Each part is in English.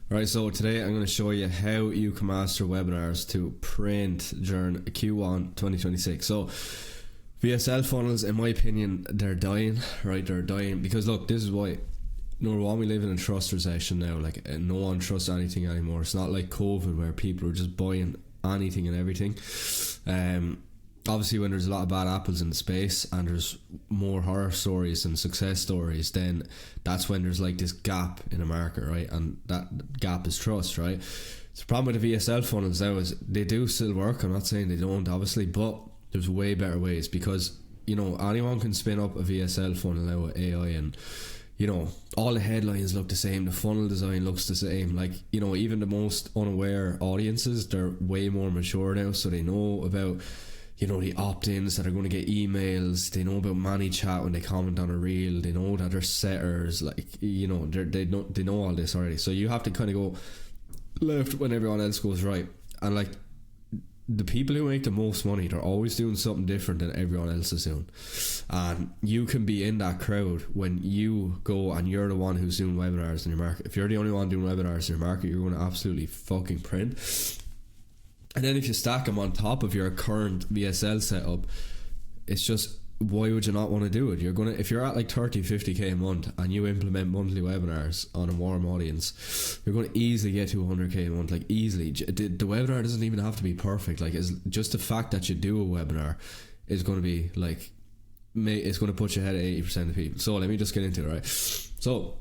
Right, so today I'm going to show you how you can master webinars to print during Q1 2026. So VSL funnels, in my opinion, they're dying, right? They're dying because look, this is why. Number one, we live in a trust recession now. Like, no one trusts anything anymore. It's not like COVID where people are just buying anything and everything. Obviously, when there's a lot of bad apples in the space and there's more horror stories and success stories, then that's when there's like this gap in the market, right? And that gap is trust, right? The problem with the VSL funnels now is they do still work. I'm not saying they don't, obviously, but there's way better ways because, you know, anyone can spin up a VSL funnel now with AI and, you know, all the headlines look the same, the funnel design looks the same. Like, you know, even the most unaware audiences, they're way more mature now, so they know about, you know, the opt-ins that are going to get emails. They know about ManyChat when they comment on a reel. They know that they're setters. Like, you know, they know all this already. So you have to kind of go left when everyone else goes right. And like, the people who make the most money, they're always doing something different than everyone else is doing. And you can be in that crowd when you go and you're the one who's doing webinars in your market. If you're the only one doing webinars in your market, you're going to absolutely fucking print. And then if you stack them on top of your current VSL setup, it's just, why would you not want to do it? You're gonna, if you're at like 30, 50k a month and you implement monthly webinars on a warm audience, you're going to easily get to 100k a month, like easily. The webinar doesn't even have to be perfect. Like, it's just the fact that you do a webinar is going to be like, it's going to put you ahead of 80% of people. So let me just get into it, right? So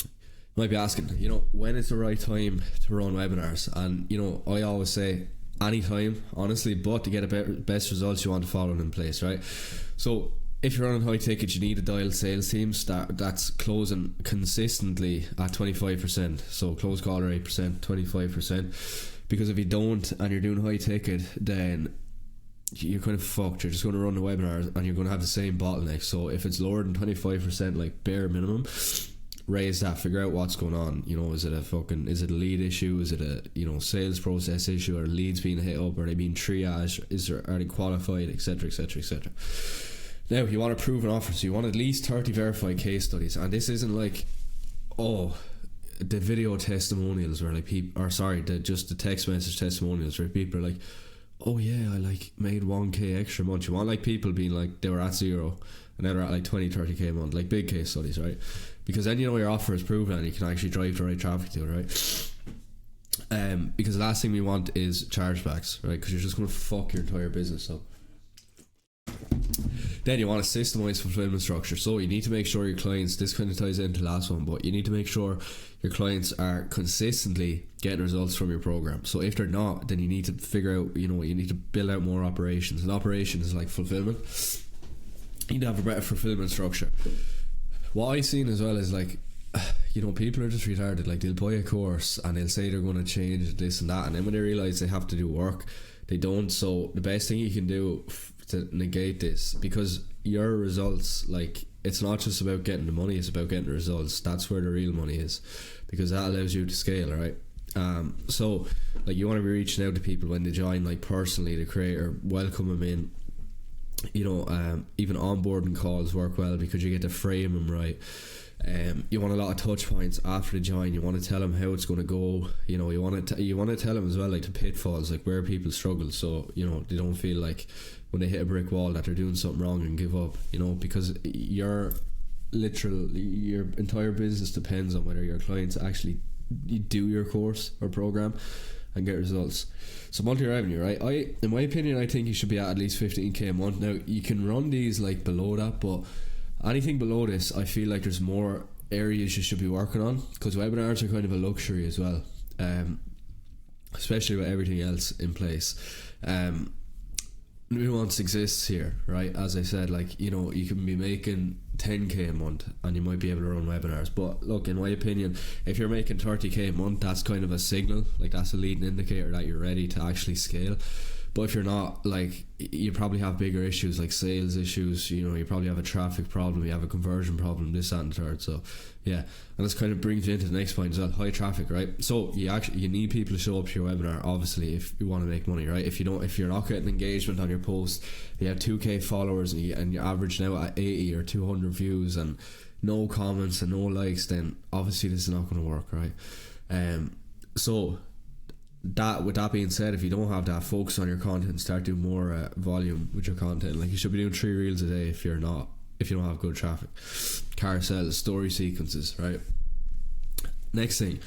you might be asking, you know, when is the right time to run webinars? And, you know, I always say anytime, honestly, but to get a best results, you want to follow it in place, right? So if you're running high tickets, you need a dialed sales team that's closing consistently at 25%. So close call rate 25%. Because if you don't and you're doing high ticket, then you're kind of fucked. You're just going to run the webinars and you're going to have the same bottleneck. So if it's lower than 25%, like bare minimum, raise that, figure out what's going on. You know, is it a lead issue? Is it a, you know, sales process issue? Are leads being hit up? Are they being triaged? Are they qualified, etc, etc, etc. Now you want to prove an offer, so you want at least 30 verified case studies. And this isn't like, oh, the video testimonials where like people, or sorry, just the text message testimonials where people are like, oh yeah, I like made 1k extra a month. You want like people being like, they were at 0 and now they're at like 20, 30k a month, like big case studies, right? Because then you know your offer is proven and you can actually drive the right traffic to it, right? Because the last thing we want is chargebacks, right? Because you're just going to fuck your entire business up. Then you want a systemized fulfillment structure. So you need to make sure your clients, this kind of ties into the last one, but you need to make sure your clients are consistently getting results from your program. So if they're not, then you need to figure out, you know, you need to build out more operations. And operations is like fulfillment. You need to have a better fulfillment structure. What I've seen as well is like, you know, people are just retarded. Like, they'll buy a course and they'll say they're going to change this and that, and then when they realize they have to do work, they don't. So the best thing you can do to negate this, because your results, like, it's not just about getting the money, it's about getting the results. That's where the real money is, because that allows you to scale, right? So like, you want to be reaching out to people when they join, like personally, the creator, welcome them in. You know, even onboarding calls work well because you get to frame them right. You want a lot of touch points after they join. You want to tell them how it's going to go. You know, you want to tell them as well, like, the pitfalls, like where people struggle, so, you know, they don't feel like when they hit a brick wall that they're doing something wrong and give up. You know, because your entire business depends on whether your clients actually do your course or program and get results. So monthly revenue, right? In my opinion, I think you should be at least 15k a month. Now you can run these like below that, but anything below this, I feel like there's more areas you should be working on, because webinars are kind of a luxury as well, especially with everything else in place. Nuance exists here, right? As I said, like, you know, you can be making 10k a month and you might be able to run webinars, but look, in my opinion, if you're making 30k a month, that's kind of a signal, like that's a leading indicator that you're ready to actually scale. But if you're not, like, you probably have bigger issues, like sales issues, you know, you probably have a traffic problem, you have a conversion problem, this, that and the third. So yeah, and this kind of brings you into the next point as well, high traffic, right? So you need people to show up to your webinar, obviously, if you want to make money, right? If you're not getting engagement on your post, you have 2k followers and you're averaging out at 80 or 200 views and no comments and no likes, then obviously this is not going to work, right? So that, with that being said, if you don't have that, focus on your content and start doing more volume with your content. Like, you should be doing 3 reels a day if you don't have good traffic. Carousels, story sequences, right? Next thing,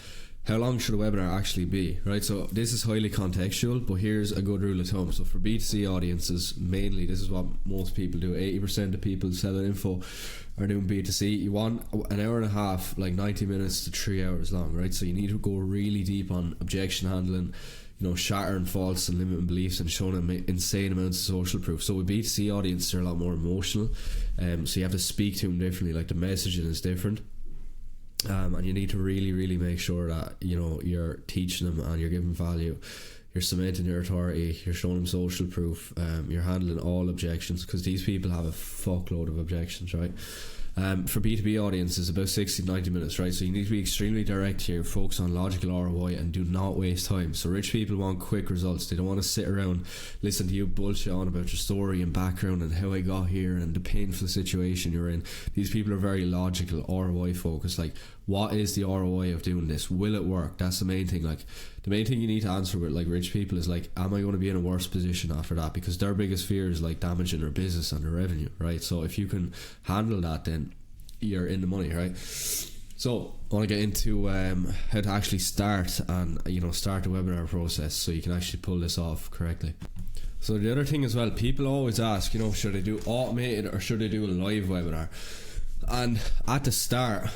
how long should a webinar actually be, right? So this is highly contextual, but here's a good rule of thumb. So for B2C audiences, mainly, this is what most people do. 80% of people selling info are doing B2C. You want an hour and a half, like 90 minutes to 3 hours long, right? So you need to go really deep on objection handling, shattering false and limiting beliefs, and showing them insane amounts of social proof. So with B2C audiences, they're a lot more emotional, so you have to speak to them differently. Like, the messaging is different. And you need to really, really make sure that you're teaching them and you're giving value, you're cementing your authority, you're showing them social proof, you're handling all objections, because these people have a fuckload of objections, right? For B2B audiences, about 60 to 90 minutes, right? So you need to be extremely direct here, focus on logical ROI, and do not waste time. So rich people want quick results. They don't want to sit around, listen to you bullshit on about your story and background and how I got here and the painful situation you're in. These people are very logical, ROI focused. Like, what is the ROI of doing this? Will it work? That's the main thing. Like, the main thing you need to answer with, like, rich people is, like, am I going to be in a worse position after that? Because their biggest fear is, like, damaging their business and their revenue, right? So if you can handle that, then you're in the money, right? So I want to get into how to actually start and start the webinar process so you can actually pull this off correctly. So the other thing as well, people always ask, should I do automated or should I do a live webinar? And at the start,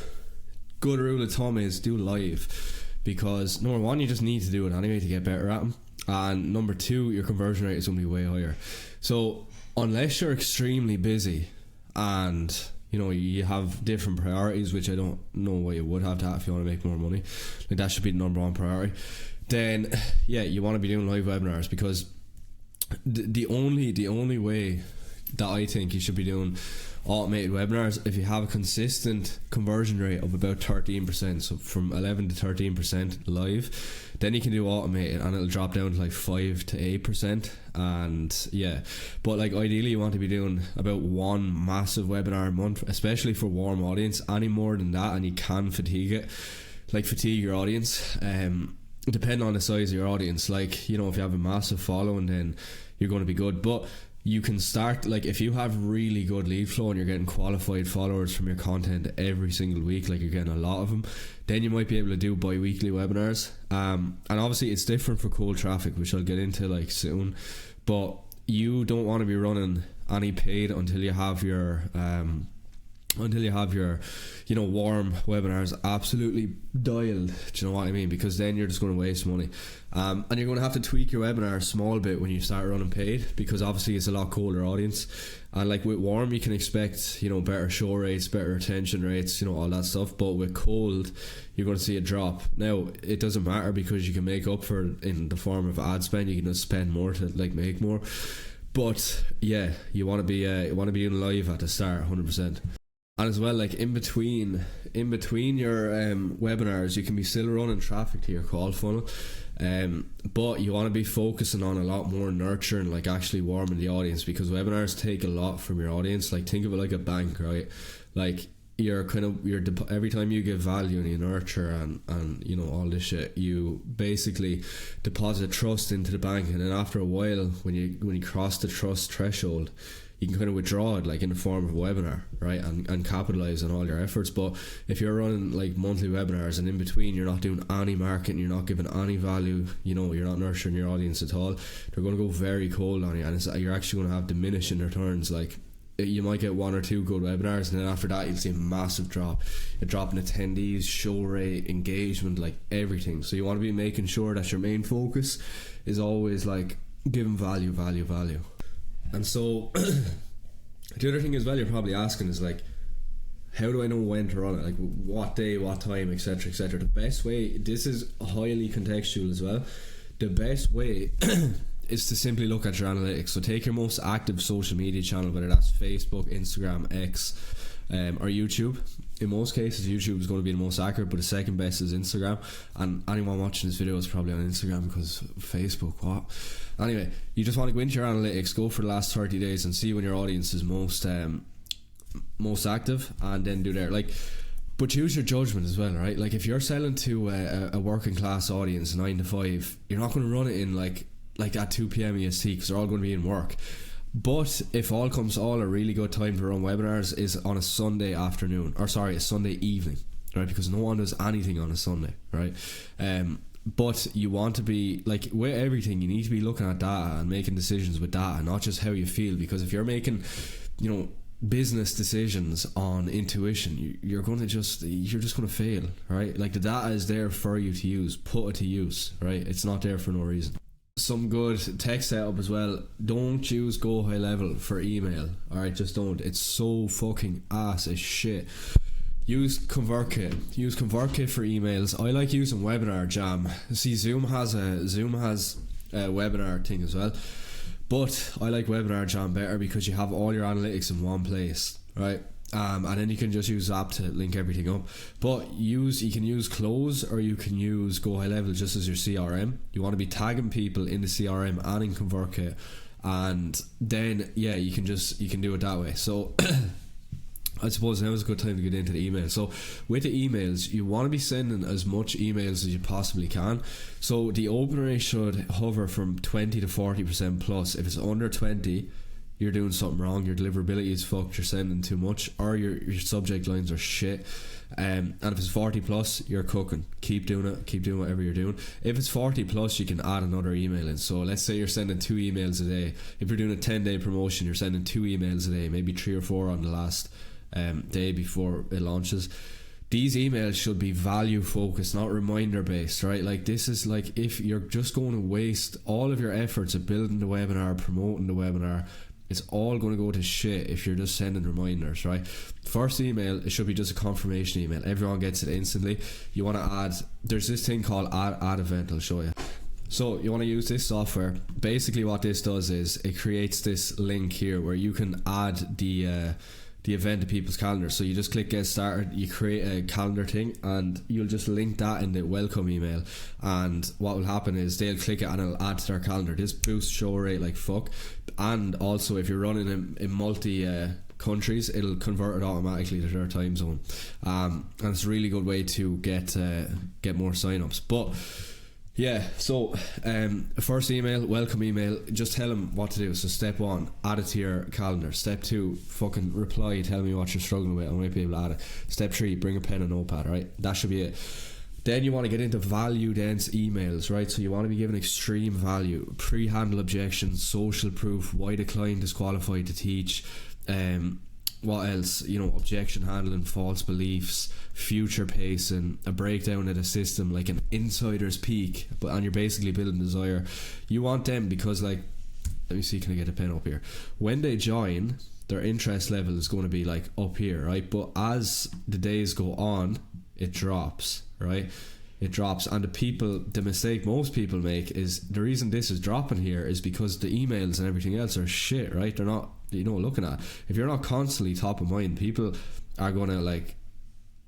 good rule of thumb is do live, because number one, you just need to do it anyway to get better at them, and number two, your conversion rate is going to be way higher. So unless you're extremely busy and you have different priorities, which I don't know why you would have that if you want to make more money, like, that should be the number one priority, then yeah, you want to be doing live webinars, because the only way that I think you should be doing automated webinars, if you have a consistent conversion rate of about 13%, so from 11 to 13% live, then you can do automated and it'll drop down to like 5 to 8%. And yeah, but like, ideally you want to be doing about one massive webinar a month, especially for warm audience. Any more than that and you can fatigue your audience, depending on the size of your audience. Like, if you have a massive following, then you're going to be good. But you can start, like, if you have really good lead flow and you're getting qualified followers from your content every single week, like you're getting a lot of them, then you might be able to do bi-weekly webinars. And obviously it's different for cold traffic, which I'll get into like soon, but you don't want to be running any paid until you have your warm webinars absolutely dialed. Do you know what I mean? Because then you're just going to waste money, and you're going to have to tweak your webinar a small bit when you start running paid, because obviously it's a lot colder audience. And like with warm, you can expect better show rates, better retention rates, all that stuff. But with cold, you're going to see a drop. Now it doesn't matter, because you can make up for it in the form of ad spend. You can just spend more to like make more. But yeah, you want to be in live at the start, 100%. And as well, like in between your webinars, you can be still running traffic to your call funnel, but you want to be focusing on a lot more nurturing, like actually warming the audience, because webinars take a lot from your audience. Like, think of it like a bank, right? Like, every time you give value and you nurture and all this shit, you basically deposit trust into the bank, and then after a while, when you cross the trust threshold, you can kind of withdraw it, like in the form of a webinar, right? And capitalize on all your efforts. But if you're running like monthly webinars and in between you're not doing any marketing, you're not giving any value, you're not nurturing your audience at all, they're going to go very cold on you, and you're actually going to have diminishing returns. Like, you might get 1 or 2 good webinars, and then after that you'll see a massive drop, a drop in attendees, show rate, engagement, like everything. So you want to be making sure that your main focus is always like giving value. And so the other thing as well you're probably asking is like, how do I know when to run it? Like, what day, what time, etc., etc. The best way, this is highly contextual as well, the best way is to simply look at your analytics. So take your most active social media channel, whether that's Facebook, Instagram, X, or YouTube. In most cases, YouTube is going to be the most accurate, but the second best is Instagram. And anyone watching this video is probably on Instagram, because Facebook, what? Anyway, you just want to go into your analytics, go for the last 30 days and see when your audience is most most active, and then do there. Like, but use your judgment as well, right? Like if you're selling to a working class audience 9 to 5, you're not going to run it in like at 2 p.m. EST, because they're all going to be in work. But if all comes to all, a really good time to run webinars is on a Sunday afternoon, or sorry, a Sunday evening, right? Because no one does anything on a Sunday, right? But you want to be, like, with everything, you need to be looking at data and making decisions with data, not just how you feel. Because if you're making, business decisions on intuition, you're just going to fail, right? Like, the data is there for you to use. Put it to use, right? It's not there for no reason. Some good text setup as well. Don't use Go High Level for email, alright? Just don't. It's so fucking ass as shit. Use ConvertKit. Use ConvertKit for emails. I like using Webinar Jam. See, Zoom has a webinar thing as well, but I like Webinar Jam better because you have all your analytics in one place, right? And then you can just use Zap to link everything up. But you can use Close, or you can use Go High Level just as your CRM. You want to be tagging people in the CRM and in ConvertKit, and then you can do it that way. So I suppose now is a good time to get into the email. So with the emails, you want to be sending as much emails as you possibly can. So the open rate should hover from 20 to 40% plus. If it's under 20, you're doing something wrong. Your deliverability is fucked. You're sending too much, or your subject lines are shit. And if it's 40 plus, you're cooking. Keep doing it. Keep doing whatever you're doing. If it's 40 plus, you can add another email in. So let's say you're sending 2 emails a day. If you're doing a 10-day promotion, you're sending 2 emails a day, maybe 3 or 4 on the last day before it launches. These emails should be value focused, not reminder based, right? Like, this is like, if you're just going to waste all of your efforts of building the webinar, promoting the webinar, it's all going to go to shit if you're just sending reminders, right? First email, it should be just a confirmation email. Everyone gets it instantly. You want to add, there's this thing called add event. I'll show you. So you want to use this software. Basically what this does is it creates this link here where you can add the event to people's calendars. So you just click get started, you create a calendar thing, and you'll just link that in the welcome email, and what will happen is they'll click it and it'll add to their calendar. This boosts show rate like fuck. And also, if you're running in multi countries, it'll convert it automatically to their time zone, and it's a really good way to get more signups. But yeah, so first email, welcome email, just tell them what to do. So step 1, add it to your calendar. Step 2, fucking reply, tell me what you're struggling with, I might be able to add it. Step 3, bring a pen and notepad, right? That should be it. Then you want to get into value dense emails, right? So you want to be given extreme value, pre-handle objections, social proof, why the client is qualified to teach, what else, objection handling, false beliefs, future pacing, a breakdown of the system, like an insider's peak, and you're basically building desire. You want them because, like, let me see, can I get a pen up here? When they join, their interest level is going to be like up here, right? But as the days go on, it drops, right? It drops. And the mistake most people make is, the reason this is dropping here is because the emails and everything else are shit, right? They're not, looking at. If you're not constantly top of mind, people are going to, like,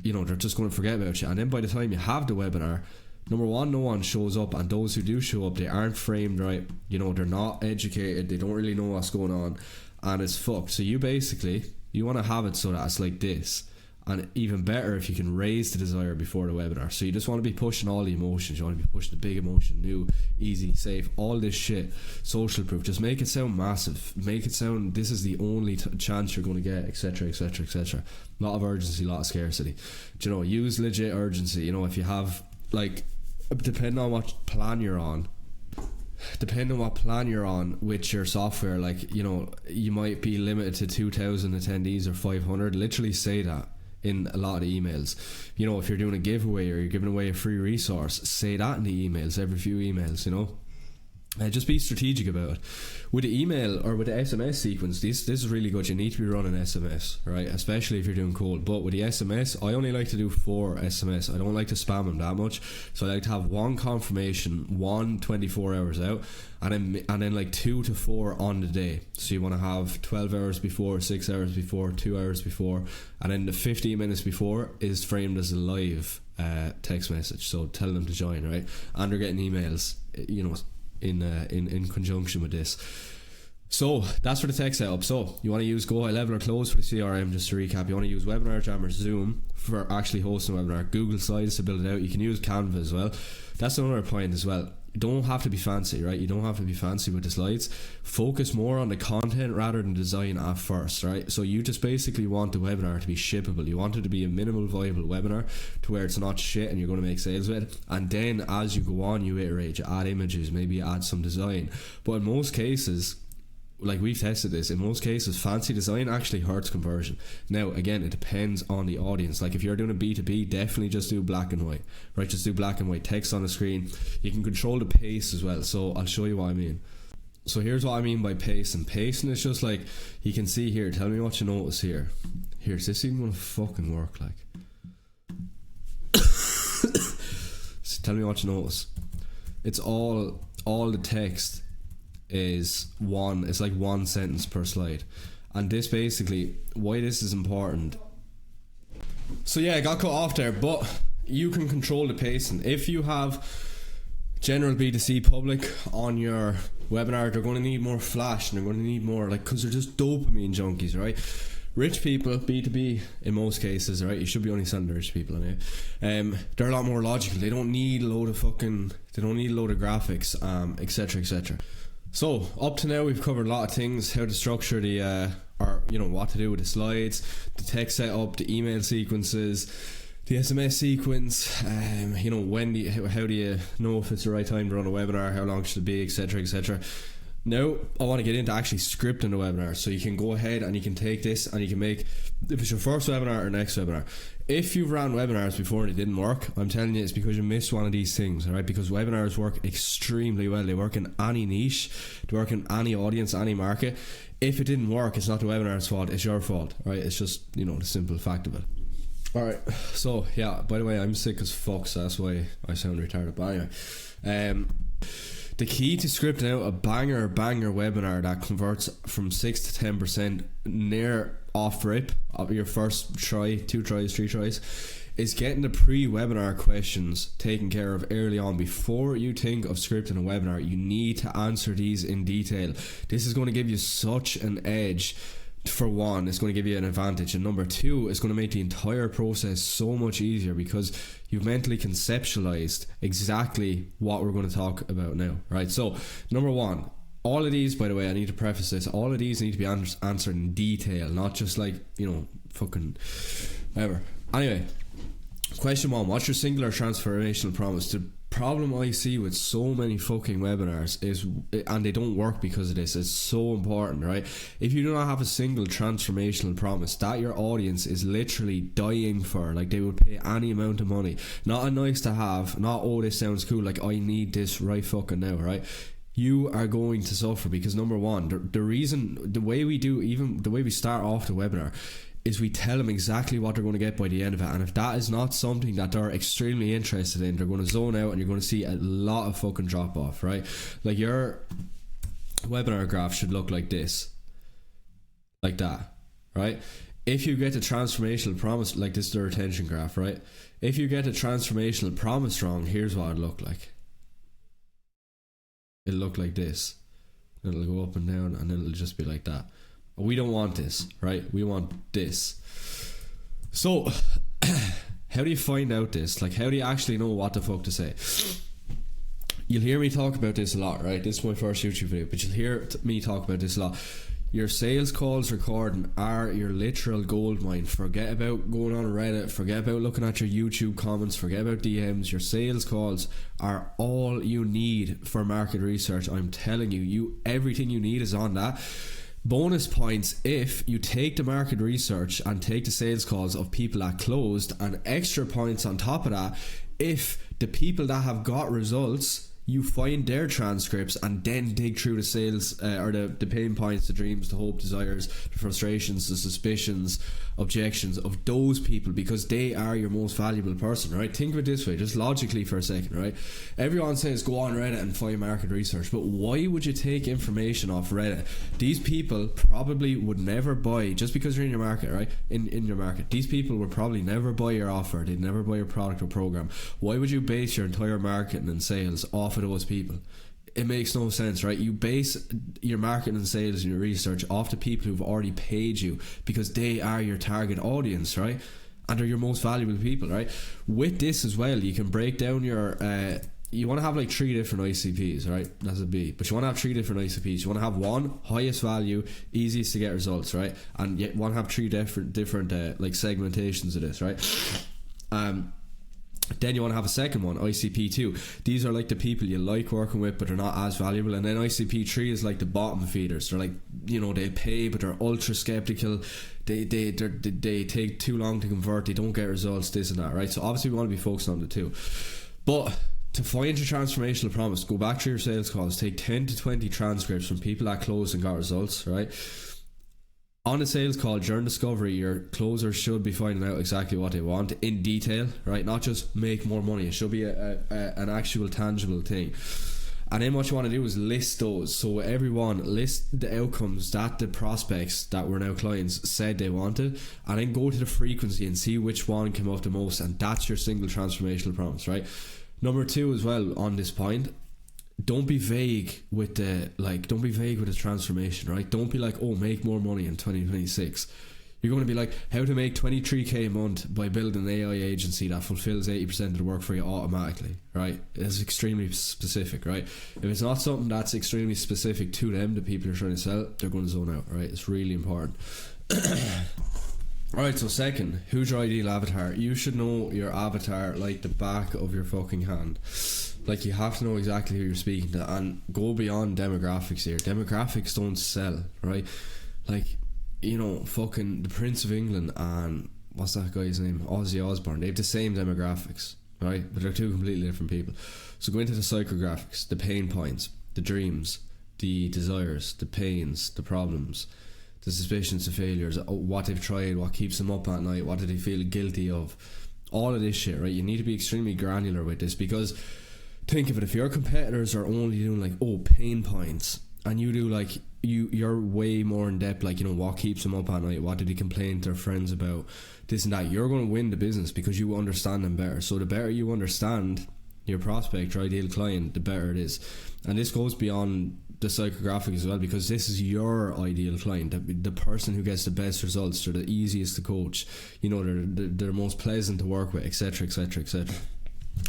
they're just going to forget about you. And then by the time you have the webinar, number one, no one shows up, and those who do show up, they aren't framed right. They're not educated, they don't really know what's going on, and it's fucked. So you want to have it so that it's like this. And even better if you can raise the desire before the webinar. So you just want to be pushing all the emotions. You want to be pushing the big emotion, new, easy, safe, all this shit, social proof. Just make it sound massive. Make it sound, this is the only chance you're going to get, etc, etc, etc. A lot of urgency, a lot of scarcity. Use legit urgency. If you have, like, depending on what plan you're on with your software, like, you might be limited to 2,000 attendees or 500. Literally say that in a lot of the emails. If you're doing a giveaway or you're giving away a free resource, say that in the emails, every few emails. Just be strategic about it. With the email or with the SMS sequence, this is really good. You need to be running SMS, right? Especially if you're doing cold. But with the SMS, I only like to do 4 SMS. I don't like to spam them that much. So I like to have 1 confirmation, 1 24 hours out, and then like 2 to 4 on the day. So you want to have 12 hours before, 6 hours before, 2 hours before, and then the 15 minutes before is framed as a live text message. So tell them to join, right? And they're getting emails, in conjunction with this. So that's for the tech setup. So you want to use Go High Level or Close for the CRM. Just to recap, you want to use Webinar Jam or Zoom for actually hosting a webinar. Google Slides to build it out. You can use Canva as well. That's another point as well. You don't have to be fancy, right? You don't have to be fancy with the slides. Focus more on the content rather than design at first, right? So you just basically want the webinar to be shippable. You want it to be a minimal viable webinar to where it's not shit and you're going to make sales with it. And then as you go on, you iterate, you add images, maybe you add some design. But in most cases, like we've tested this, in most cases fancy design actually hurts conversion. Now again, it depends on the audience. Like if you're doing a B2B, definitely just do black and white, right? Just do black and white text on the screen. You can control the pace as well, so I'll show you what I mean. So here's what I mean by pacing. Pacing is just like, you can see here, tell me what you notice here. Is this even gonna fucking work? Like so tell me what you notice. It's all the text is it's like one sentence per slide. And this basically, why this is important. So yeah, I got cut off there, but you can control the pacing. If you have general B2C public on your webinar, they're going to need more flash and they're going to need more, like, because they're just dopamine junkies, right? Rich people, B2B in most cases, right? You should be only selling to rich people anyway. They're a lot more logical. They don't need a load of graphics, etc, etc. So up to now we've covered a lot of things: how to structure the what to do with the slides, the text setup, the email sequences, the SMS sequence, how do you know if it's the right time to run a webinar, how long should it be, etc, etc. Now I want to get into actually scripting the webinar, so you can go ahead and you can take this and you can make, if it's your first webinar or next webinar, if you've ran webinars before and it didn't work, I'm telling you it's because you missed one of these things, alright? Because webinars work extremely well. They work in any niche, they work in any audience, any market. If it didn't work, it's not the webinar's fault, it's your fault, right? It's just, the simple fact of it. Alright, so yeah, by the way, I'm sick as fuck, so that's why I sound retarded. But anyway, the key to scripting out a banger webinar that converts from 6 to 10% near off rip of your first try, 2 tries, 3 tries, is getting the pre-webinar questions taken care of early on. Before you think of scripting a webinar, you need to answer these in detail. This is going to give you such an edge. For one, it's going to give you an advantage, and number two, it's going to make the entire process so much easier because you've mentally conceptualized exactly what we're going to talk about now, right? So number one, all of these, by the way, I need to preface this, all of these need to be answered in detail, not just like, fucking whatever. Anyway, question one: what's your singular transformational promise? The problem I see with so many fucking webinars is, and they don't work because of this, it's so important, right? If you do not have a single transformational promise that your audience is literally dying for, like they would pay any amount of money, not a nice to have, not, oh, this sounds cool, like I need this right fucking now, right? You are going to suffer because number one, the way we start off the webinar is we tell them exactly what they're going to get by the end of it, and if that is not something that they're extremely interested in, they're going to zone out and you're going to see a lot of fucking drop off, right? Like your webinar graph should look like this, like that, right? If you get the transformational promise, like this is the retention graph, right? If you get the transformational promise wrong, here's what it'll look like. It'll look like this. It'll go up and down and it'll just be like that. We don't want this, right? We want this. So how do you find out this? Like, how do you actually know what the fuck to say? You'll hear me talk about this a lot, right? This is my first YouTube video, but you'll hear me talk about this a lot. Your sales calls recording are your literal gold mine. Forget about going on Reddit, forget about looking at your YouTube comments, forget about DMs. Your sales calls are all you need for market research. I'm telling you, everything you need is on that. Bonus points if you take the market research and take the sales calls of people that closed, and extra points on top of that if the people that have got results, you find their transcripts and then dig through the sales or the pain points, the dreams, the hope, desires, the frustrations, the suspicions, objections of those people, because they are your most valuable person, right? Think of it this way, just logically for a second, right? Everyone says go on Reddit and find market research, but why would you take information off Reddit? These people probably would never buy, just because you're in your market, right? In your market, these people would probably never buy your offer, they'd never buy your product or program. Why would you base your entire marketing and sales off of those people? it makes no sense, right? You base your marketing and sales and your research off the people who've already paid you, because they are your target audience, right? And they're your most valuable people, right? With this as well, you can break down your you want to have like 3 different ICPs, right? That's a B. But you want to have 3 different ICPs. You want to have one, highest value, easiest to get results, right? And you want to have 3 different like segmentations of this, right? Then you want to have a second one, ICP2. These are like the people you like working with, but they're not as valuable. And then ICP3 is like the bottom feeders. They're like, you know, they'll pay, but they're ultra skeptical. They take too long to convert. They don't get results, this and that, right? So obviously we want to be focused on the two. But to find your transformational promise, go back to your sales calls, take 10 to 20 transcripts from people that closed and got results, right? On a sales call during discovery, your closer should be finding out exactly what they want in detail, right? Not just make more money. It should be an actual tangible thing. And then what you want to do is list those. So everyone, list the outcomes that the prospects that were now clients said they wanted, and then go to the frequency and see which one came up the most, and that's your single transformational promise, right? Number 2 as well on this point, don't be vague with the transformation, right? Don't be like, oh, make more money in 2026. You're going to be like, how to make 23k a month by building an AI agency that fulfills 80% of the work for you automatically, right? It's extremely specific, right? If it's not something that's extremely specific to them, the people you're trying to sell, they're going to zone out, right? It's really important. Alright, so second, who's your ideal avatar? You should know your avatar like the back of your fucking hand. Like, you have to know exactly who you're speaking to, and go beyond demographics here. Demographics don't sell, right? Like, you know, fucking the Prince of England and what's that guy's name? Ozzy Osbourne. They have the same demographics, right? But they're 2 completely different people. So go into the psychographics, the pain points, the dreams, the desires, the pains, the problems, the suspicions, the failures, what they've tried, what keeps them up at night, what do they feel guilty of, all of this shit, right? You need to be extremely granular with this, because think of it, if your competitors are only doing like, oh, pain points, and you do like, you're way more in depth, like, you know, what keeps them up at night, what did they complain to their friends about, this and that, you're going to win the business because you understand them better. So the better you understand your prospect or ideal client, the better it is. And this goes beyond the psychographic as well, because this is your ideal client, the person who gets the best results, they're the easiest to coach, you know, they're most pleasant to work with, etc, etc, etc.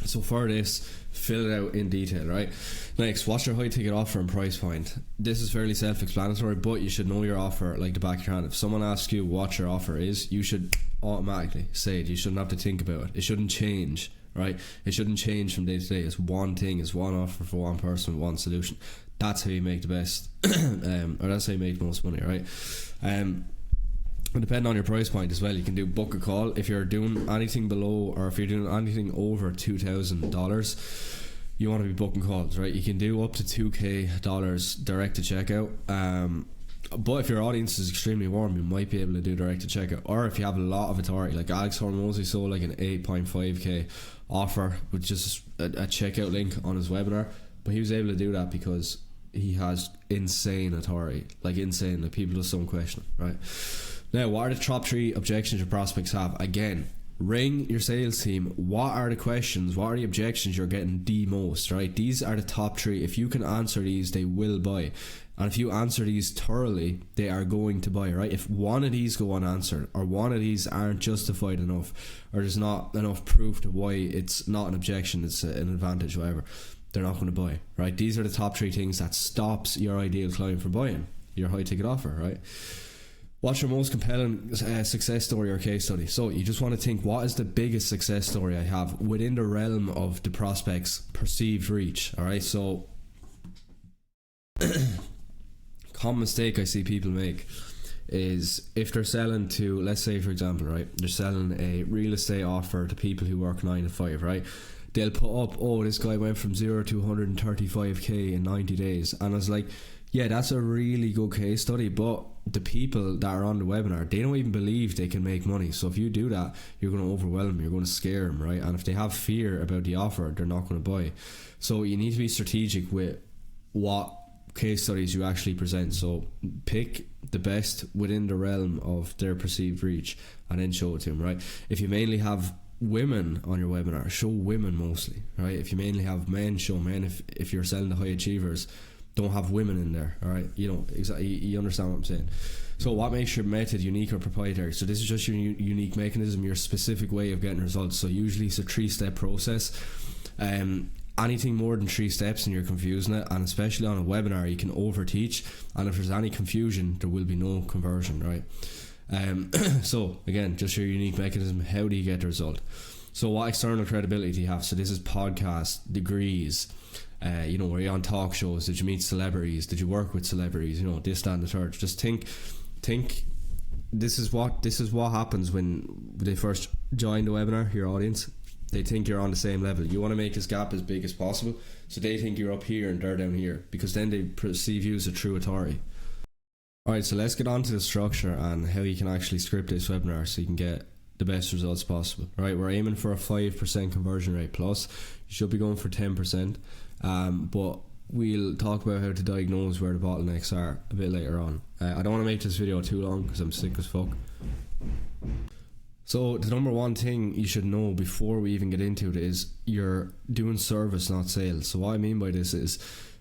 So for this, fill it out in detail, right? Next, what's your high ticket offer and price point? This is fairly self-explanatory, but you should know your offer like the back of your hand. If someone asks you what your offer is, you should automatically say it. You shouldn't have to think about it. It shouldn't change, right? It shouldn't change from day to day. It's one thing, it's one offer for one person, one solution. That's how you make the best or that's how you make the most money, right? And depending on your price point as well, you can do book a call. If you're doing anything below, or if you're doing anything over $2,000, you want to be booking calls, right? You can do up to $2,000 direct to checkout. But if your audience is extremely warm, you might be able to do direct to checkout. Or if you have a lot of authority, like Alex Hormozy sold like an 8.5k offer with just a checkout link on his webinar, but he was able to do that because he has insane authority, like insane, like people just don't question it, right? Now, what are the top 3 objections your prospects have? Again, ring your sales team. What are the questions, what are the objections you're getting the most, right? These are the top 3. If you can answer these, they will buy. And if you answer these thoroughly, they are going to buy, right? If one of these go unanswered, or one of these aren't justified enough, or there's not enough proof to why it's not an objection, it's an advantage, whatever, they're not going to buy, right? These are the top 3 things that stops your ideal client from buying your high ticket offer, right? What's your most compelling success story or case study? So you just want to think, what is the biggest success story I have within the realm of the prospect's perceived reach? All right, so common mistake I see people make is if they're selling to, let's say for example, right, they're selling a real estate offer to people who work 9 to 5, right? They'll put up, oh, this guy went from 0 to 135k in 90 days, and I was like, yeah, that's a really good case study, but the people that are on the webinar, they don't even believe they can make money. So if you do that, you're going to overwhelm them, you're going to scare them, right? And if they have fear about the offer, they're not going to buy. So you need to be strategic with what case studies you actually present. So pick the best within the realm of their perceived reach and then show it to them, right? If you mainly have women on your webinar, show women mostly, right? If you mainly have men, show men. If you're selling to high achievers, don't have women in there, all right? You know, exactly, you understand what I'm saying. So what makes your method unique or proprietary? So this is just your unique mechanism, your specific way of getting results. So usually it's a 3-step process. Anything more than 3 steps and you're confusing it, and especially on a webinar you can overteach, and if there's any confusion there will be no conversion, right? So again, just your unique mechanism. How do you get the result? So what external credibility do you have? So this is podcasts, degrees, you know, were you on talk shows? Did you meet celebrities? Did you work with celebrities? You know, this, that and the third. Just think this is what happens when they first join the webinar, your audience. They think you're on the same level. You want to make this gap as big as possible, so they think you're up here and they're down here, because then they perceive you as a true authority. Alright, so let's get on to the structure and how you can actually script this webinar so you can get the best results possible. Right, we're aiming for a 5% conversion rate plus. You should be going for 10%, but we'll talk about how to diagnose where the bottlenecks are a bit later on. I don't want to make this video too long because I'm sick as fuck. So the number one thing you should know before we even get into it is you're doing service, not sales. So what I mean by this is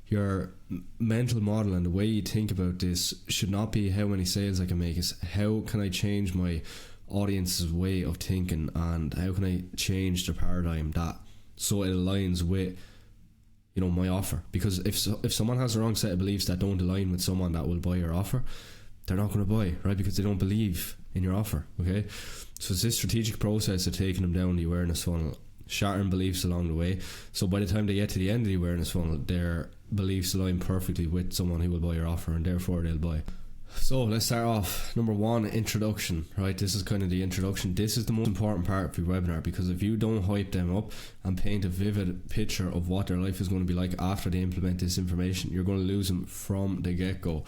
your mental model and the way you think about this should not be how many sales I can make. It's how can I change my audience's way of thinking, and how can I change the paradigm that so it aligns with, you know, my offer. Because if someone has the wrong set of beliefs that don't align with someone that will buy your offer, they're not going to buy, right? Because they don't believe in your offer. Okay, so it's this strategic process of taking them down the awareness funnel, shattering beliefs along the way, so by the time they get to the end of the awareness funnel, their beliefs align perfectly with someone who will buy your offer, and therefore they'll buy. So let's start off. Number one, introduction, right? This is kind of the introduction. This is the most important part of your webinar, because if you don't hype them up and paint a vivid picture of what their life is going to be like after they implement this information, you're going to lose them from the get-go.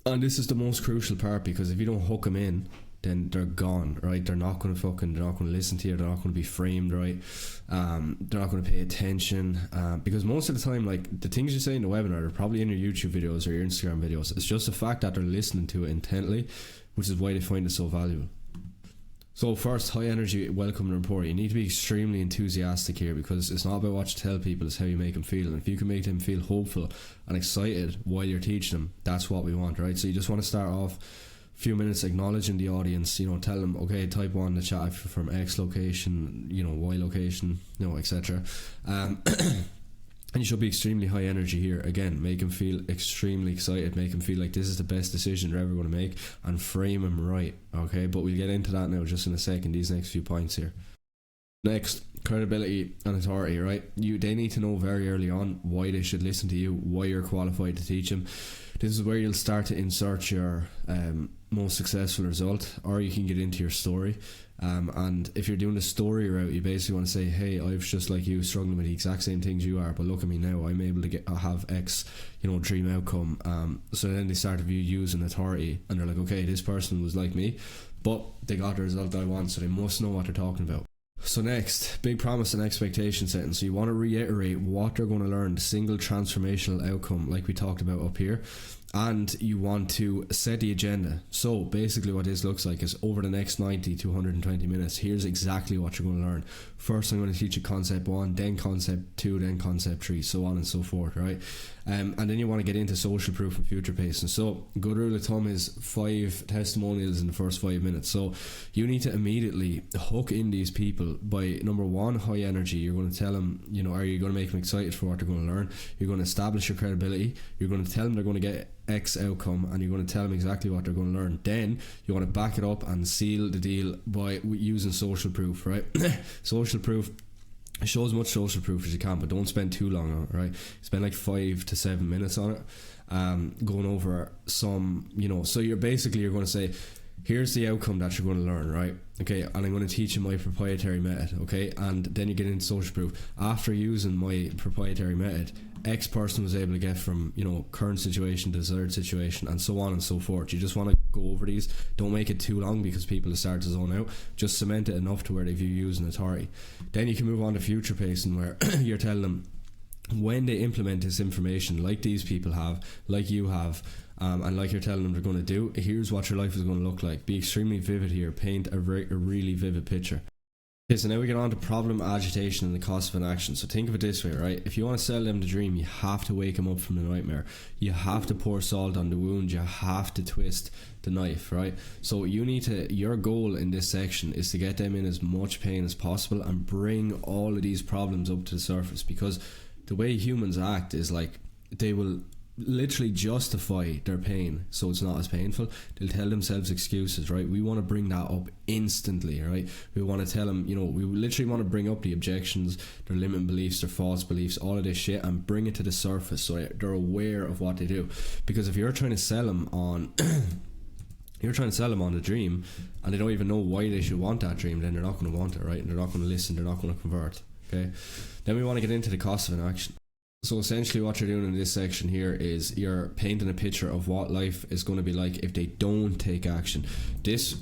And this is the most crucial part, because if you don't hook them in, then they're gone, right? They're not going to listen to you. They're not going to be framed right. They're not going to pay attention, because most of the time, like, the things you say in the webinar are probably in your YouTube videos or your Instagram videos. It's just the fact that they're listening to it intently, which is why they find it so valuable. So first, high energy welcome and rapport. You need to be extremely enthusiastic here, because it's not about what you tell people, it's how you make them feel. And if you can make them feel hopeful and excited while you're teaching them, that's what we want, right? So you just want to start off few minutes acknowledging the audience, you know, tell them, okay, type 1 in the chat if you're from X location, you know, Y location, you know, etc. And you should be extremely high energy here. Again, make them feel extremely excited, make them feel like this is the best decision they're ever going to make, and frame them right, okay? But we'll get into that now just in a second, these next few points here. Next, credibility and authority, right? They need to know very early on why they should listen to you, why you're qualified to teach them. This is where you'll start to insert your most successful result, or you can get into your story. And if you're doing the story route, you basically want to say, hey, I was just like you, struggling with the exact same things you are, but look at me now, I'm able to have X, you know, dream outcome. So then they start to view you as an authority, and they're like, okay, this person was like me, but they got the result I want, so they must know what they're talking about. So next, big promise and expectation setting. So you want to reiterate what they're going to learn, the single transformational outcome like we talked about up here, and you want to set the agenda. So basically what this looks like is, over the next 90 to 120 minutes, here's exactly what you're going to learn. First I'm going to teach you concept 1, then concept 2, then concept 3, so on and so forth, right? And then you want to get into social proof and future pacing. So good rule of thumb is 5 testimonials in the first 5 minutes. So you need to immediately hook in these people by, number one, high energy. You're going to tell them, you know, are you going to make them excited for what they're going to learn? You're going to establish your credibility. You're going to tell them they're going to get X outcome, and you're going to tell them exactly what they're going to learn. Then you want to back it up and seal the deal by using social proof, right? Social proof, show as much social proof as you can, but don't spend too long on it, right? Spend like 5 to 7 minutes on it, going over some, you know, so you're going to say, here's the outcome that you're going to learn, right? Okay, and I'm going to teach you my proprietary method, okay? And then you get into social proof. After using my proprietary method, X person was able to get from, you know, current situation to desired situation, and so on and so forth. You just want to go over these. Don't make it too long, because people start to zone out. Just cement it enough to where they view you as an authority. Then you can move on to future pacing, where you're telling them, when they implement this information, like these people have, like you have, and like you're telling them they're going to do, here's what your life is going to look like. Be extremely vivid here. Paint a really vivid picture. Okay, so now we get on to problem, agitation, and the cost of inaction. So think of it this way, right? If you want to sell them the dream, you have to wake them up from the nightmare. You have to pour salt on the wound. You have to twist the knife, right? So your goal in this section is to get them in as much pain as possible and bring all of these problems up to the surface, because the way humans act is like they will literally justify their pain so it's not as painful. They'll tell themselves excuses, right? We want to bring that up instantly, right? We want to tell them, we literally want to bring up the objections, their limiting beliefs, their false beliefs, all of this shit, and bring it to the surface so they're aware of what they do. Because if you're trying to sell them on a dream and they don't even know why they should want that dream, then they're not going to want it, right? And they're not going to listen, they're not going to convert. Okay, then we want to get into the cost of inaction. So essentially what you're doing in this section here is you're painting a picture of what life is going to be like if they don't take action.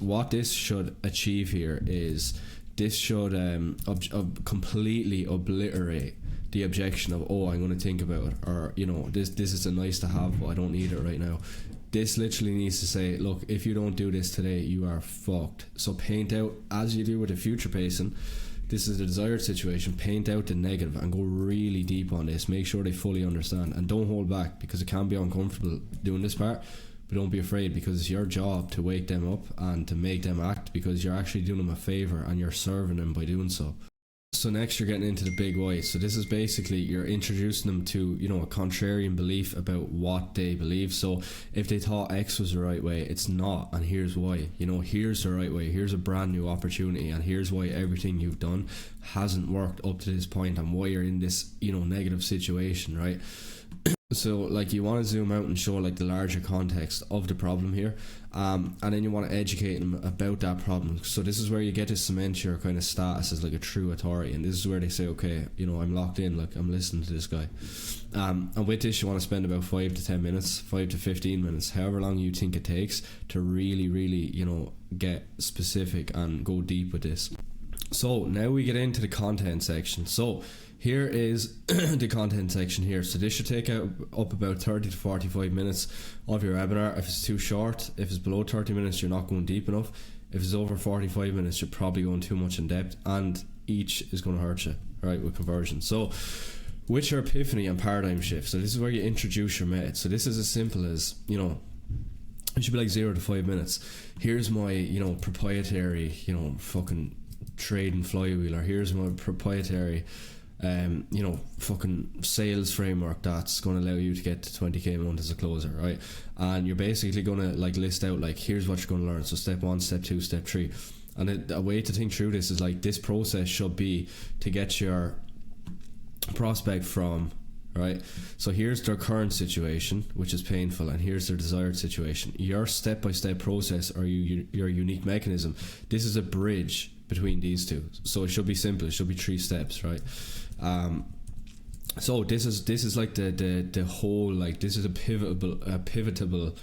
What this should achieve here is this should completely obliterate the objection of, I'm going to think about it, or this is a nice to have but I don't need it right now. This literally needs to say, look, if you don't do this today, you are fucked. So paint out, as you do with the future pacing, this is the desired situation, paint out the negative and go really deep on this. Make sure they fully understand and don't hold back, because it can be uncomfortable doing this part, but don't be afraid, because it's your job to wake them up and to make them act, because you're actually doing them a favour and you're serving them by doing so. So next you're getting into the big why. So this is basically you're introducing them to a contrarian belief about what they believe. So if they thought X was the right way, it's not, and here's why. Here's the right way, here's a brand new opportunity, and here's why everything you've done hasn't worked up to this point and why you're in this negative situation, right? So you want to zoom out and show the larger context of the problem here, and then you want to educate them about that problem. So this is where you get to cement your kind of status as a true authority, and this is where they say, okay, I'm locked in, I'm listening to this guy. And with this you want to spend about 5 to 10 minutes, 5 to 15 minutes, however long you think it takes to really get specific and go deep with this. So now we get into the content section. So here is the content section here. So this should take up about 30 to 45 minutes of your webinar. If it's too short, if it's below 30 minutes, you're not going deep enough. If it's over 45 minutes, you're probably going too much in depth, and each is going to hurt you, right, with conversion. So with your epiphany and paradigm shift, so this is where you introduce your method. So this is as simple as, it should be 0 to 5 minutes. Here's my, proprietary, fucking trading flywheel, or here's my proprietary fucking sales framework that's going to allow you to get to 20k a month as a closer, right? And you're basically going to list out here's what you're going to learn. So step 1, step 2, step 3. And a way to think through this is this process should be to get your prospect from, right, so here's their current situation, which is painful, and here's their desired situation. Your step-by-step process, or your unique mechanism, this is a bridge between these two. So it should be simple. It should be 3 steps, right? So this is the whole, this is a pivotal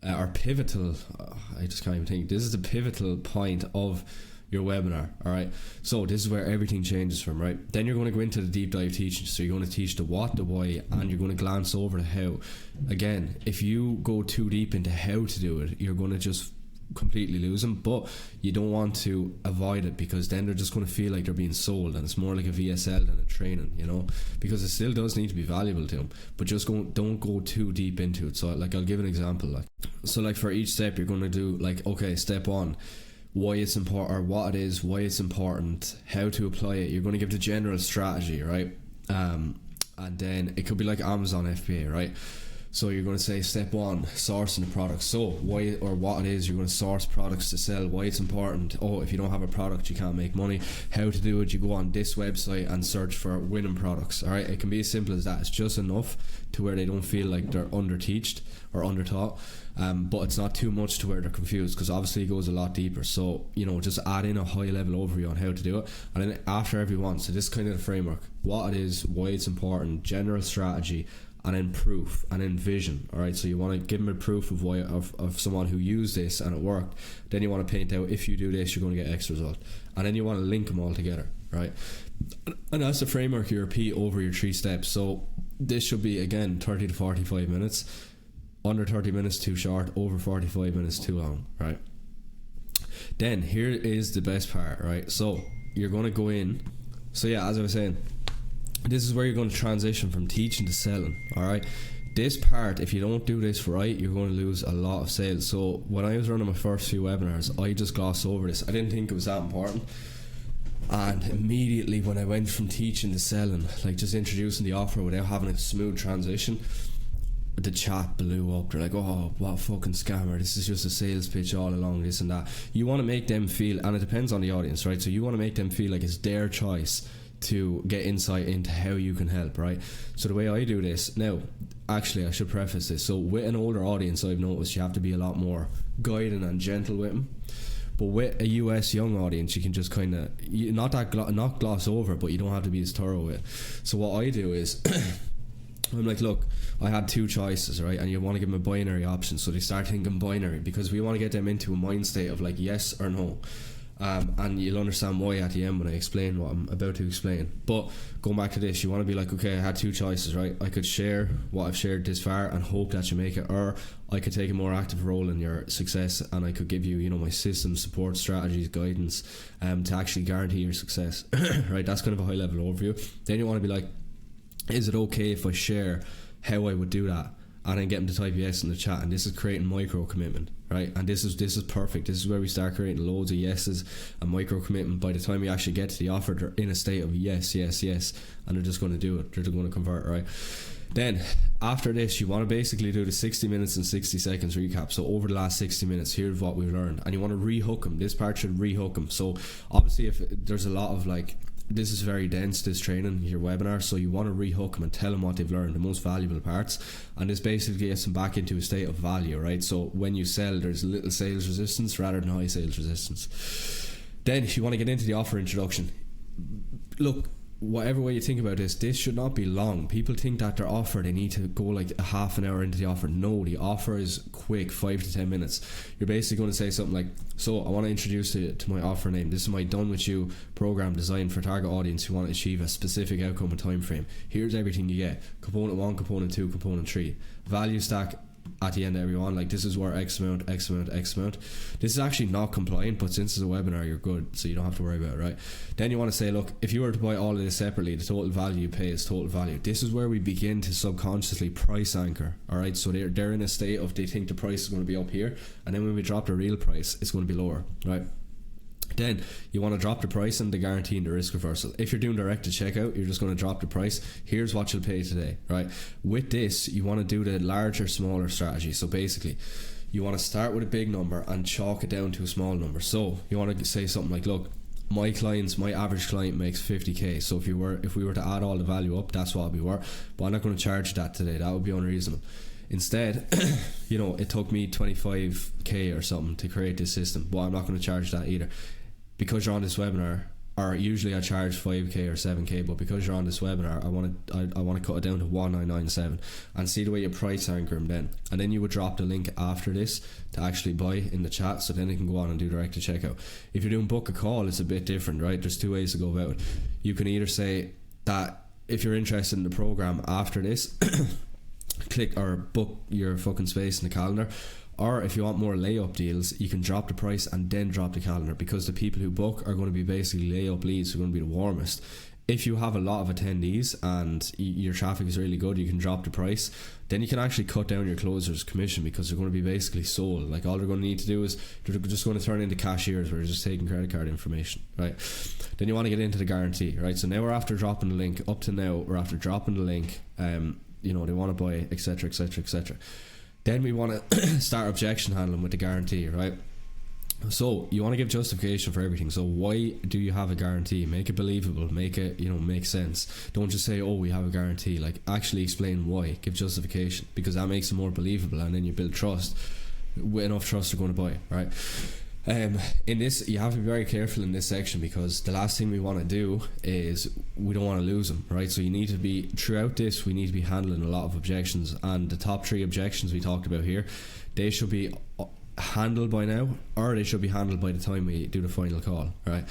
I just can't even think. This is the pivotal point of your webinar, all right? So this is where everything changes from, right? Then you're going to go into the deep dive teaching. So you're going to teach the what, the why, and you're going to glance over the how. Again, if you go too deep into how to do it, you're going to just completely lose them, but you don't want to avoid it, because then they're just going to feel like they're being sold, and it's more like a VSL than a training, because it still does need to be valuable to them, but just don't go too deep into it. So I'll give an example. So for each step you're going to do okay, step 1, why it's important, or what it is, why it's important, how to apply it. You're going to give the general strategy, right? And then it could be like Amazon FBA, right? So you're going to say step 1, sourcing the product. So why, or what it is, you're going to source products to sell, why it's important. If you don't have a product, you can't make money. How to do it, you go on this website and search for winning products. All right, it can be as simple as that. It's just enough to where they don't feel like they're under-teached or under-taught, but it's not too much to where they're confused, because obviously it goes a lot deeper. So just add in a high-level overview on how to do it, and then after every one, so this is kind of the framework: what it is, why it's important, general strategy, and then proof, and then vision. All right, so you want to give them a proof of why, of someone who used this and it worked. Then you want to paint out, if you do this, you're going to get X result, and then you want to link them all together, right? And that's the framework you repeat over your 3 steps. So this should be, again, 30 to 45 minutes. Under 30 minutes too short, over 45 minutes too long, right? Then here is the best part, right? So you're going to go in. So yeah, as I was saying, this is where you're going to transition from teaching to selling. Alright, this part, if you don't do this right, you're going to lose a lot of sales. So when I was running my first few webinars, I just glossed over this. I didn't think it was that important. And immediately when I went from teaching to selling, like just introducing the offer without having a smooth transition, the chat blew up. They're like, oh, what a fucking scammer, this is just a sales pitch all along, this and that. You want to make them feel, and it depends on the audience, right? So you want to make them feel like it's their choice to get insight into how you can help, right? So the way I do this now, actually I should preface this, so with an older audience, I've noticed you have to be a lot more guiding and gentle with them. But with a US young audience, you can just kind of not gloss over, but you don't have to be as thorough with it. So what I do is I'm like, look, I had two choices, right? And you want to give them a binary option, so they start thinking binary, because we want to get them into a mind state of like yes or no. And you'll understand why at the end when I explain what I'm about to explain. But going back to this, you want to be like, okay, I had two choices, right? I could share what I've shared this far and hope that you make it, or I could take a more active role in your success, and I could give you, my system, support, strategies, guidance, to actually guarantee your success. Right? That's kind of a high level overview. Then you want to be like, is it okay if I share how I would do that? And then get them to type yes in the chat, and this is creating micro commitment, right? And this is perfect. This is where we start creating loads of yeses and micro commitment. By the time you actually get to the offer, they're in a state of yes, yes, yes, and they're just going to do it. They're going to convert, right? Then after this, you want to basically do the 60 minutes and 60 seconds recap. So over the last 60 minutes, here's what we've learned, and you want to rehook them. This part should rehook them. So obviously, if there's a lot of like, this is very dense, this training, your webinar, so you want to rehook them and tell them what they've learned, the most valuable parts, and this basically gets them back into a state of value, right? So when you sell, there's little sales resistance rather than high sales resistance. Then if you want to get into the offer introduction, look, whatever way you think about this should not be long. People think that their offer, they need to go like a half an hour into the offer. No, the offer is quick, 5 to 10 minutes. You're basically going to say something like, so I want to introduce you to my offer name. This is my done with you program designed for target audience who want to achieve a specific outcome and time frame. Here's everything you get: component 1, component 2, component 3, value stack at the end of everyone, like this is where X amount. This is actually not compliant, but since it's a webinar, you're good, so you don't have to worry about it, right? Then you want to say, look, if you were to buy all of this separately, the total value you pay is total value. This is where we begin to subconsciously price anchor, alright? So they're in a state of, they think the price is going to be up here, and then when we drop the real price, it's going to be lower, right? Then you want to drop the price and the guarantee and the risk reversal. If you're doing direct to checkout, you're just going to drop the price. Here's what you'll pay today, right? With this, you want to do the larger, smaller strategy. So basically, you want to start with a big number and chalk it down to a small number. So you want to say something like, look, my average client makes 50k. So if we were to add all the value up, that's what we were. But I'm not going to charge that today. That would be unreasonable. Instead, it took me 25k or something to create this system, but I'm not going to charge that either. Because you're on this webinar, or usually I charge 5k or 7k, but because you're on this webinar, I want to cut it down to 1997, and see the way you price anchor them then. And then you would drop the link after this to actually buy in the chat, so then they can go on and do direct to checkout. If you're doing book a call, it's a bit different, right? There's two ways to go about it. You can either say that if you're interested in the program after this, click or book your fucking space in the calendar. Or if you want more layup deals, you can drop the price and then drop the calendar, because the people who book are going to be basically layup leads who are going to be the warmest. If you have a lot of attendees and your traffic is really good, you can drop the price. Then you can actually cut down your closers' commission, because they're going to be basically sold. Like, all they're going to need to do is they're just going to turn into cashiers where they're just taking credit card information, right? Then you want to get into the guarantee, right? So now we're after dropping the link. Up to now, we're after dropping the link. They want to buy, etc., etc., etc. Then we want to start objection handling with the guarantee, right? So you want to give justification for everything. So why do you have a guarantee? Make it believable, make it, make sense. Don't just say, oh, we have a guarantee. Like, actually explain why. Give justification, because that makes it more believable, and then you build trust. With enough trust, they're going to buy, right? In this, you have to be very careful in this section, because the last thing we want to do is we don't want to lose them, right? So you need to be, throughout this, we need to be handling a lot of objections, and the top 3 objections we talked about here, they should be handled by now, or they should be handled by the time we do the final call, right?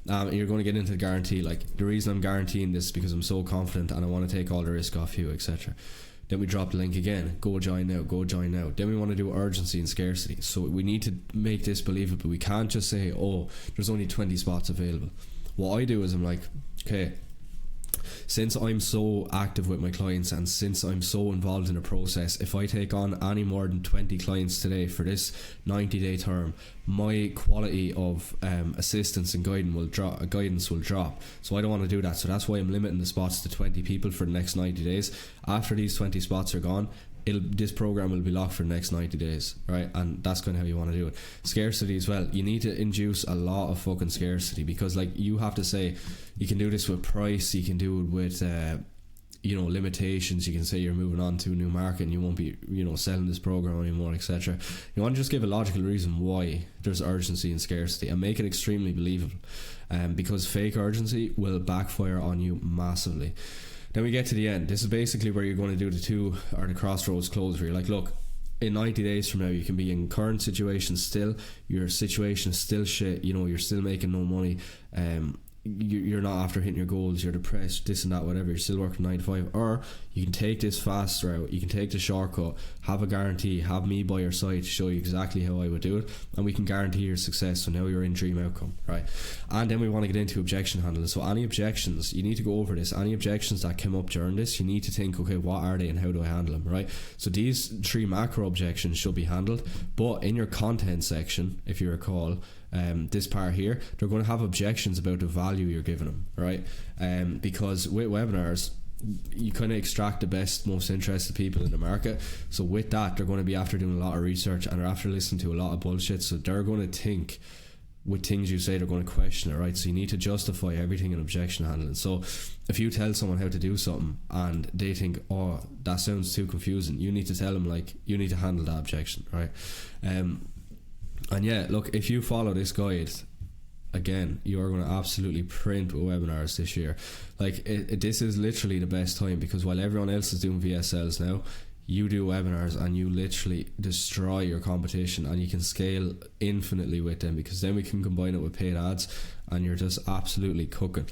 And you're going to get into the guarantee. Like, the reason I'm guaranteeing this is because I'm so confident and I want to take all the risk off you, etc. Then we drop the link again. Go join now. Then we want to do urgency and scarcity. So we need to make this believable. We can't just say, oh, there's only 20 spots available. what I do is I'm like, okay, since I'm so active with my clients and since I'm so involved in the process, if I take on any more than 20 clients today for this 90-day term, my quality of assistance and guidance will drop. So I don't want to do that. So that's why I'm limiting the spots to 20 people for the next 90 days. After these 20 spots are gone, this program will be locked for the next 90 days, right? And that's kind of how you want to do it. Scarcity as well. You need to induce a lot of fucking scarcity, because like you have to say, you can do this with price, you can do it with limitations. You can say you're moving on to a new market and you won't be selling this program anymore, etc. You want to just give a logical reason why there's urgency and scarcity, and make it extremely believable, because fake urgency will backfire on you massively. Then we get to the end. This is basically where you're going to do the crossroads close, where you're like, look, in 90 days from now, you can be in current situation still, your situation is still shit, you're still making no money, you're not after hitting your goals, you're depressed, this and that, whatever, you're still working 9 to 5, or you can take this fast route, you can take the shortcut, have a guarantee, have me by your side to show you exactly how I would do it, and we can guarantee your success. So now you're in dream outcome, right? And then we want to get into objection handling. So any objections, you need to go over this. Any objections that come up during this, you need to think, okay, what are they and how do I handle them, right? So these 3 macro objections should be handled, but in your content section, if you recall, this part here, they're going to have objections about the value you're giving them, right? Because with webinars, you kind of extract the best, most interested people in the market. So with that, they're going to be after doing a lot of research and they're after listening to a lot of bullshit. So they're going to think with things you say, they're going to question it, right? So you need to justify everything in objection handling. So if you tell someone how to do something and they think, oh, that sounds too confusing, you need to tell them, like, you need to handle that objection, right? And yeah, look, if you follow this guide, again, you are going to absolutely print with webinars this year. Like, this is literally the best time, because while everyone else is doing VSLs now, you do webinars and you literally destroy your competition, and you can scale infinitely with them, because then we can combine it with paid ads and you're just absolutely cooking.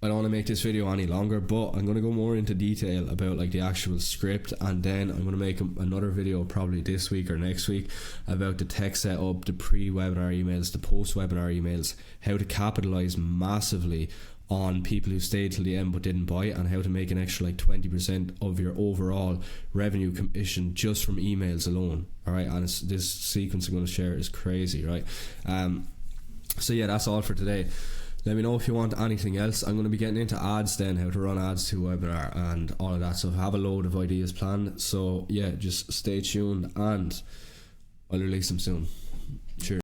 I don't want to make this video any longer, but I'm going to go more into detail about like the actual script, and then I'm going to make another video probably this week or next week about the tech setup, the pre-webinar emails, the post-webinar emails, how to capitalize massively on people who stayed till the end but didn't buy, and how to make an extra like 20% of your overall revenue commission just from emails alone. Alright, and this sequence I'm going to share is crazy, right? So yeah, that's all for today. Let me know if you want anything else. I'm going to be getting into ads then, how to run ads to a webinar and all of that. So I have a load of ideas planned. So yeah, just stay tuned and I'll release them soon. Cheers.